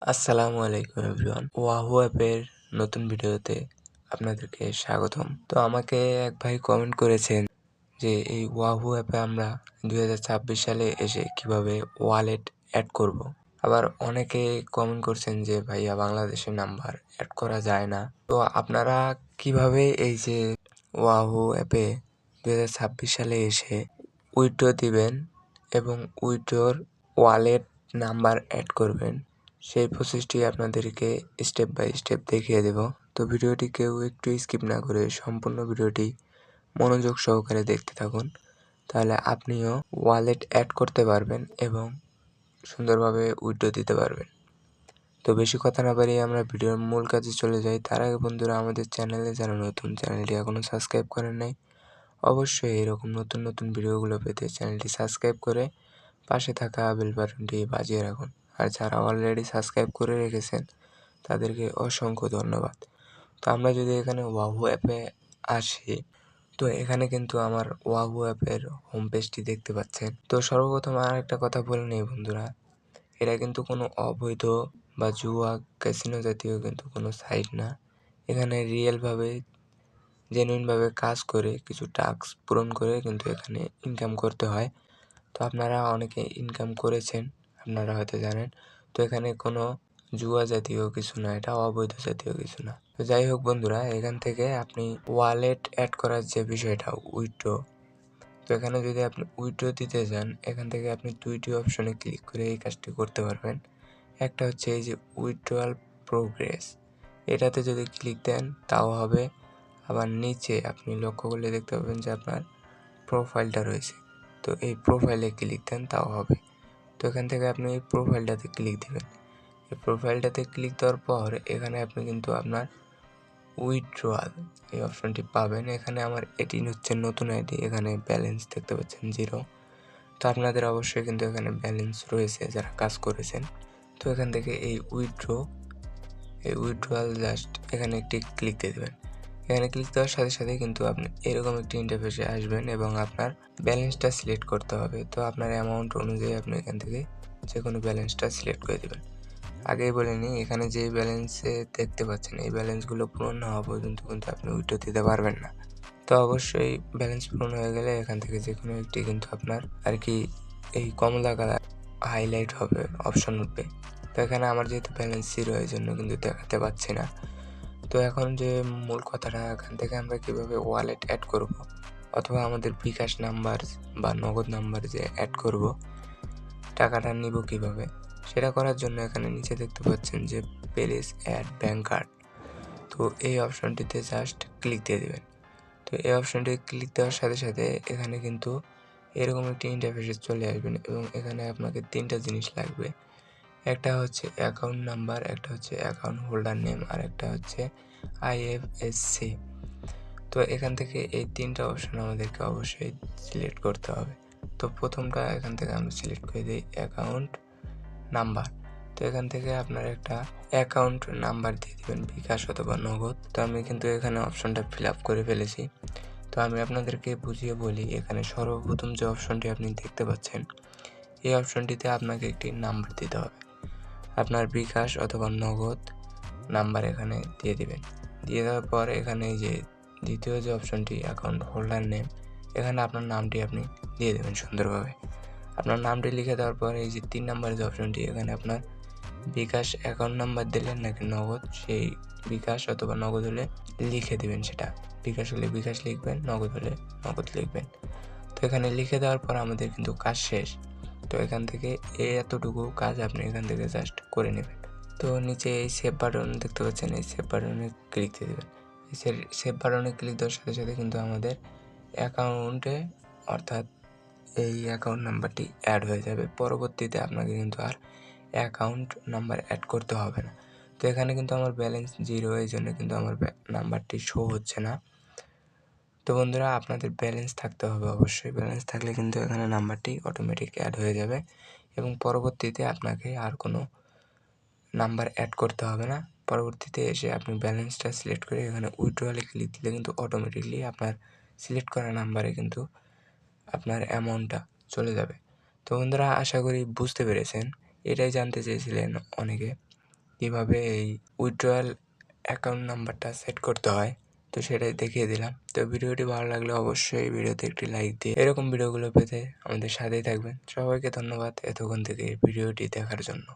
আসসালামু আলাইকুম এভরিওয়ান। ওয়াহু অ্যাপের নতুন ভিডিওতে আপনাদেরকে স্বাগতম। তো আমাকে এক ভাই কমেন্ট করেছেন যে এই ওয়াহু অ্যাপে আমরা 2026 সালে এসে কিভাবে ওয়ালেট অ্যাড করব। আবার অনেকে কমেন্ট করছেন যে ভাইয়া বাংলাদেশের নাম্বার অ্যাড করা যায় না। তো আপনারা কিভাবে এই যে ওয়াহু অ্যাপে 2026 সালে এসে উইথড্র দিবেন এবং উইথড্রর ওয়ালেট নাম্বার অ্যাড করবেন সেই প্রসেসটি আপনাদেরকে স্টেপ বাই স্টেপ দেখিয়ে দেব। তো ভিডিওটি কেউ একটু স্কিপ না করে সম্পূর্ণ ভিডিওটি মনোযোগ সহকারে দেখতে থাকুন। তাহলে আপনিও ওয়ালেট অ্যাড করতে পারবেন এবং সুন্দরভাবে উইথড্র দিতে পারবেন। তো বেশি কথা না বাড়িয়ে আমরা ভিডিওর মূল কাজে চলে যাই। তার আগে বন্ধুরা, আমাদের চ্যানেলে যারা নতুন, চ্যানেলটি এখনও সাবস্ক্রাইব করেন নাই, অবশ্যই এরকম নতুন ভিডিওগুলো পেতে চ্যানেলটি সাবস্ক্রাইব করে পাশে থাকা বেল বাটনটি বাজিয়ে রাখুন। আর যারা অলরেডি সাবস্ক্রাইব করে রেখেছেন তাদেরকে অসংখ্য ধন্যবাদ। তো আমরা যদি এখানে ওয়াহু অ্যাপে আসি, তো এখানে কিন্তু আমার ওয়াহু অ্যাপের হোম পেজটি দেখতে পাচ্ছেন। তো সর্বপ্রথম আর একটা কথা বলে নেই বন্ধুরা, এটা কিন্তু কোনো অবৈধ বা জুয়া ক্যাসিনো জাতীয় কিন্তু কোনো সাইট না। এখানে রিয়েলভাবে জেনুইনভাবে কাজ করে কিছু টাস্ক পূরণ করে কিন্তু এখানে ইনকাম করতে হয়। তো আপনারা অনেকে ইনকাম করেছেন, আপনারা হয়তো জানেন। তো এখানে কোনো জুয়া জাতীয় কিছু না, এটা অবৈধ জাতীয় কিছু না। তো যাই হোক বন্ধুরা, এখান থেকে আপনি ওয়ালেট অ্যাড করার যে বিষয়টা উইথড্র, তো এখানে যদি আপনি উইথড্র দিতে যান, এখান থেকে আপনি দুইটি অপশনে ক্লিক করে এই কাজটি করতে পারবেন। একটা হচ্ছে এই যে উইথড্রয়াল প্রোগ্রেস, এটাতে যদি ক্লিক দেন তাও হবে। আবার নিচে আপনি লক্ষ্য করলে দেখতে পাবেন যে আপনার প্রোফাইলটা রয়েছে, তো এই প্রোফাইলে ক্লিক দেন তাও হবে। তো এখান থেকে আপনি এই প্রোফাইলটাতে ক্লিক দিবেন। এই প্রোফাইলটাতে ক্লিক দেওয়ার পর এখানে আপনি কিন্তু আপনার উইথড্রয়াল এই অপশনটি পাবেন। এখানে আমার এটি হচ্ছে নতুন আইডি, এখানে ব্যালেন্স দেখতে পাচ্ছেন 0। তো আপনাদের অবশ্যই কিন্তু এখানে ব্যালেন্স রয়েছে যারা কাজ করেছেন। তো এখান থেকে এই উইথড্রয়াল জাস্ট এখানে একটি ক্লিক দিয়ে দেবেন। এখানে ক্লিক দেওয়ার সাথে সাথেই কিন্তু আপনি এরকম একটি ইন্টারফেসে আসবেন এবং আপনার ব্যালেন্সটা সিলেক্ট করতে হবে। তো আপনার অ্যামাউন্ট অনুযায়ী আপনি এখান থেকে যে কোনো ব্যালেন্সটা সিলেক্ট করে দেবেন। আগেই বলে নিই, এখানে যে ব্যালেন্সে দেখতে পাচ্ছেন এই ব্যালেন্সগুলো পূরণ না হওয়া পর্যন্ত কিন্তু আপনি উইথড্র দিতে পারবেন না। তো অবশ্যই ব্যালেন্স পূরণ হয়ে গেলে এখান থেকে যে কোনো একটি কিন্তু আপনার আর কি এই কমলা কালার হাইলাইট হবে, অপশন উঠবে। তো এখানে আমার যেহেতু ব্যালেন্স 0 এই জন্য কিন্তু দেখাতে পাচ্ছি না। তো এখন যে মূল কথাটা, এখান থেকে আমরা কীভাবে ওয়ালেট অ্যাড করব অথবা আমাদের বিকাশ নাম্বার বা নগদ নাম্বার যে অ্যাড করব, টাকাটা নিব কীভাবে, সেটা করার জন্য এখানে নিচে দেখতে পাচ্ছেন যে প্লেস অ্যাড ব্যাঙ্ক কার্ড। তো এই অপশনটিতে জাস্ট ক্লিক দিয়ে দেবেন। তো এই অপশনটি ক্লিক দেওয়ার সাথে সাথে এখানে কিন্তু এরকম একটি ইন্টারফেসে চলে আসবেন এবং এখানে আপনাকে 3টা জিনিস লাগবে। একটা হচ্ছে অ্যাকাউন্ট নাম্বার, একটা হচ্ছে অ্যাকাউন্ট হোল্ডার নেম, আর একটা হচ্ছে IFSC। তো এখান থেকে এই 3টা অপশন আমাদেরকে অবশ্যই সিলেক্ট করতে হবে। তো প্রথমটা এখান থেকে আমরা সিলেক্ট করে দিই অ্যাকাউন্ট নাম্বার। তো এখান থেকে আপনার একটা অ্যাকাউন্ট নাম্বার দিয়ে দেবেন, বিকাশ অথবা নগদ। তো আমি কিন্তু এখানে অপশনটা ফিল আপ করে ফেলেছি। তো আমি আপনাদেরকে বুঝিয়ে বলি, এখানে সর্বপ্রথম যে অপশনটি আপনি দেখতে পাচ্ছেন, এই অপশনটিতে আপনাকে একটি নাম্বার দিতে হবে। আপনার বিকাশ অথবা নগদ নাম্বার এখানে দিয়ে দেবেন। দিয়ে দেওয়ার পর এখানে যে দ্বিতীয় যে অপশনটি অ্যাকাউন্ট হোল্ডার নেম, এখানে আপনার নামটি আপনি দিয়ে দেবেন সুন্দরভাবে। আপনার নামটি লিখে দেওয়ার পর এই যে 3 নম্বরের যে অপশনটি, এখানে আপনার বিকাশ অ্যাকাউন্ট নাম্বার দিলেন নাকি নগদ, সেই বিকাশ অথবা নগদ হলে লিখে দেবেন সেটা। বিকাশ হলে বিকাশ লিখবেন, নগদ হলে নগদ লিখবেন। তো এখানে লিখে দেওয়ার পর আমাদের কিন্তু কাজ শেষ। তো এখান থেকে এতটুকু কাজ আপনি এখান থেকে জাস্ট করে নেবেন। তো নিচে এই সেভ বাটন দেখতে পাচ্ছেন, এই সেভ বাটনে ক্লিক দিয়ে দেবেন। এই সেভ বাটনে ক্লিক দেওয়ার সাথে সাথে কিন্তু আমাদের অ্যাকাউন্টে অর্থাৎ এই অ্যাকাউন্ট নাম্বারটি অ্যাড হয়ে যাবে। পরবর্তীতে আপনাকে কিন্তু আর অ্যাকাউন্ট নাম্বার অ্যাড করতে হবে না। তো এখানে কিন্তু আমার ব্যালেন্স 0, এই জন্য কিন্তু আমার নাম্বারটি শো হচ্ছে না। তো বন্ধুরা, আপনাদের ব্যালেন্স থাকতে হবে অবশ্যই। ব্যালেন্স থাকলে কিন্তু এখানে নাম্বারটি অটোমেটিক অ্যাড হয়ে যাবে এবং পরবর্তীতে আপনাকে আর কোনো নাম্বার অ্যাড করতে হবে না। পরবর্তীতে এসে আপনি ব্যালেন্সটা সিলেক্ট করে এখানে উইথড্রয়ালে ক্লিক দিলে কিন্তু অটোমেটিকলি আপনার সিলেক্ট করা নাম্বারে কিন্তু আপনার অ্যামাউন্টটা চলে যাবে। তো বন্ধুরা, আশা করি বুঝতে পেরেছেন। এটাই জানতে চেয়েছিলেন অনেকে। কিভাবে এই উইথড্রয়াল অ্যাকাউন্ট নাম্বারটা সেট করতে হয়, তো সেটাই দেখিয়ে দিলাম। তো ভিডিওটি ভালো লাগলে অবশ্যই ভিডিওতে একটি লাইক দিয়ে এরকম ভিডিওগুলো পেতে আমাদের সাথেই থাকবেন। সবাইকে ধন্যবাদ এতক্ষণ থেকে ভিডিওটি দেখার জন্য।